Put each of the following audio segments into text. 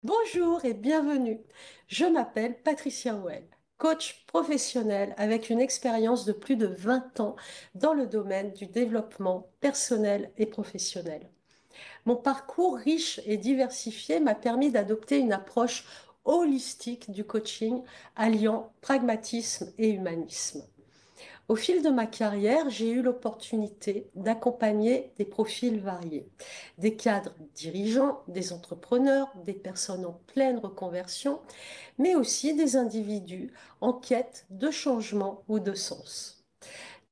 Bonjour et bienvenue. Je m'appelle Patricia Well, coach professionnel avec une expérience de plus de 20 ans dans le domaine du développement personnel et professionnel. Mon parcours riche et diversifié m'a permis d'adopter une approche holistique du coaching alliant pragmatisme et humanisme. Au fil de ma carrière, j'ai eu l'opportunité d'accompagner des profils variés, des cadres dirigeants, des entrepreneurs, des personnes en pleine reconversion, mais aussi des individus en quête de changement ou de sens.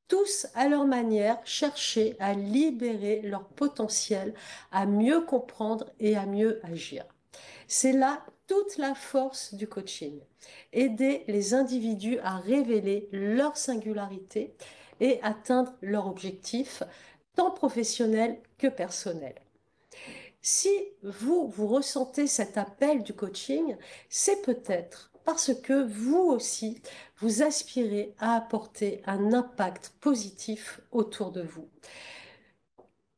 Tous, à leur manière, cherchaient à libérer leur potentiel, à mieux comprendre et à mieux agir. C'est là toute la force du coaching. Aider les individus à révéler leur singularité et atteindre leur objectif, tant professionnel que personnel. Si vous ressentez cet appel du coaching, c'est peut-être parce que vous aussi, vous aspirez à apporter un impact positif autour de vous,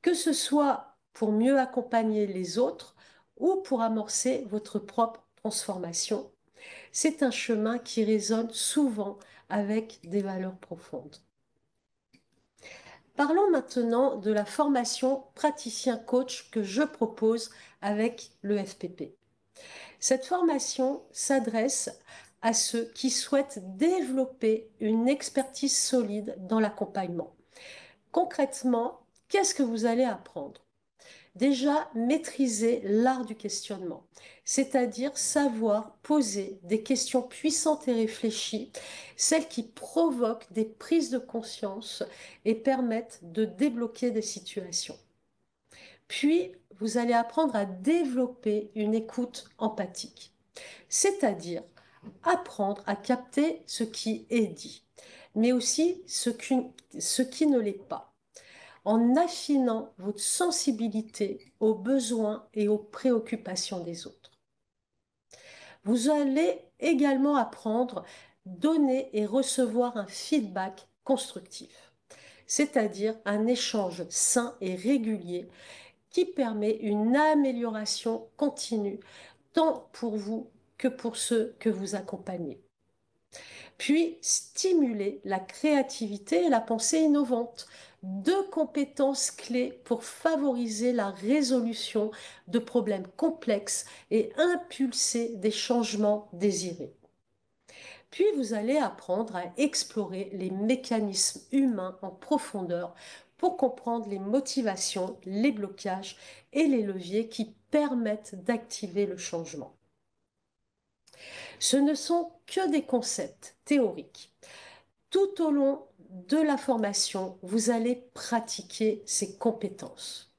que ce soit pour mieux accompagner les autres ou pour amorcer votre propre transformation. C'est un chemin qui résonne souvent avec des valeurs profondes. Parlons maintenant de la formation praticien-coach que je propose avec le FPP. Cette formation s'adresse à ceux qui souhaitent développer une expertise solide dans l'accompagnement. Concrètement, qu'est-ce que vous allez apprendre? Déjà, maîtriser l'art du questionnement, c'est-à-dire savoir poser des questions puissantes et réfléchies, celles qui provoquent des prises de conscience et permettent de débloquer des situations. Puis, vous allez apprendre à développer une écoute empathique, c'est-à-dire apprendre à capter ce qui est dit, mais aussi ce qui ne l'est pas, en affinant votre sensibilité aux besoins et aux préoccupations des autres. Vous allez également apprendre à donner et recevoir un feedback constructif, c'est-à-dire un échange sain et régulier qui permet une amélioration continue, tant pour vous que pour ceux que vous accompagnez. Puis, stimuler la créativité et la pensée innovante, deux compétences clés pour favoriser la résolution de problèmes complexes et impulser des changements désirés. Puis, vous allez apprendre à explorer les mécanismes humains en profondeur pour comprendre les motivations, les blocages et les leviers qui permettent d'activer le changement. Ce ne sont que des concepts théoriques. Tout au long de la formation, vous allez pratiquer ces compétences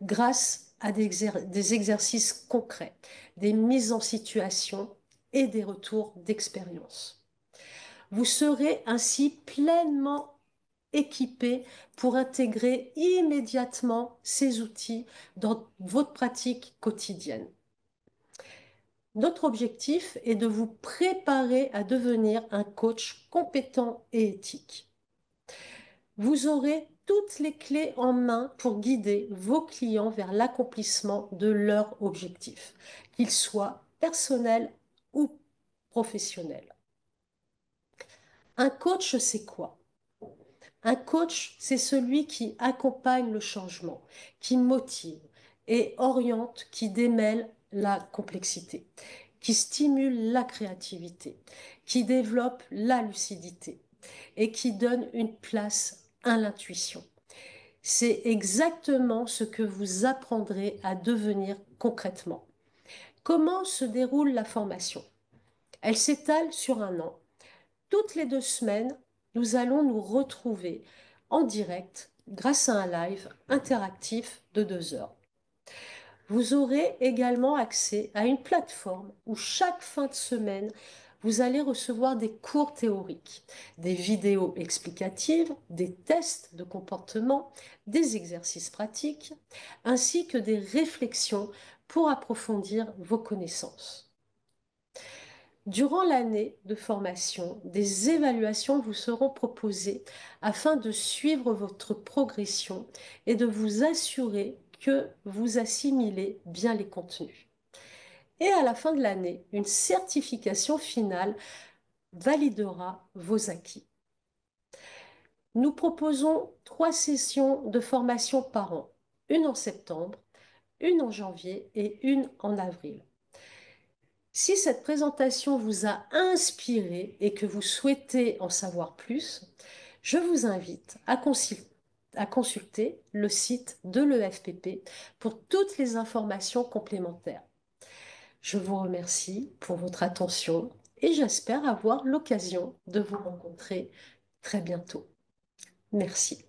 grâce à des exercices concrets, des mises en situation et des retours d'expérience. Vous serez ainsi pleinement équipé pour intégrer immédiatement ces outils dans votre pratique quotidienne. Notre objectif est de vous préparer à devenir un coach compétent et éthique. Vous aurez toutes les clés en main pour guider vos clients vers l'accomplissement de leurs objectifs, qu'ils soient personnels ou professionnels. Un coach, c'est quoi? Un coach, c'est celui qui accompagne le changement, qui motive et oriente, qui démêle la complexité, qui stimule la créativité, qui développe la lucidité et qui donne une place à l'intuition. C'est exactement ce que vous apprendrez à devenir concrètement. Comment se déroule la formation? Elle s'étale sur un an. Toutes les 2 semaines, nous allons nous retrouver en direct grâce à un live interactif de 2 heures. Vous aurez également accès à une plateforme où chaque fin de semaine, vous allez recevoir des cours théoriques, des vidéos explicatives, des tests de comportement, des exercices pratiques, ainsi que des réflexions pour approfondir vos connaissances. Durant l'année de formation, des évaluations vous seront proposées afin de suivre votre progression et de vous assurer que vous assimilez bien les contenus. Et à la fin de l'année, une certification finale validera vos acquis. Nous proposons 3 sessions de formation par an, une en septembre, une en janvier et une en avril. Si cette présentation vous a inspiré et que vous souhaitez en savoir plus, je vous invite à consulter le site de l'EFPP pour toutes les informations complémentaires. Je vous remercie pour votre attention et j'espère avoir l'occasion de vous rencontrer très bientôt. Merci.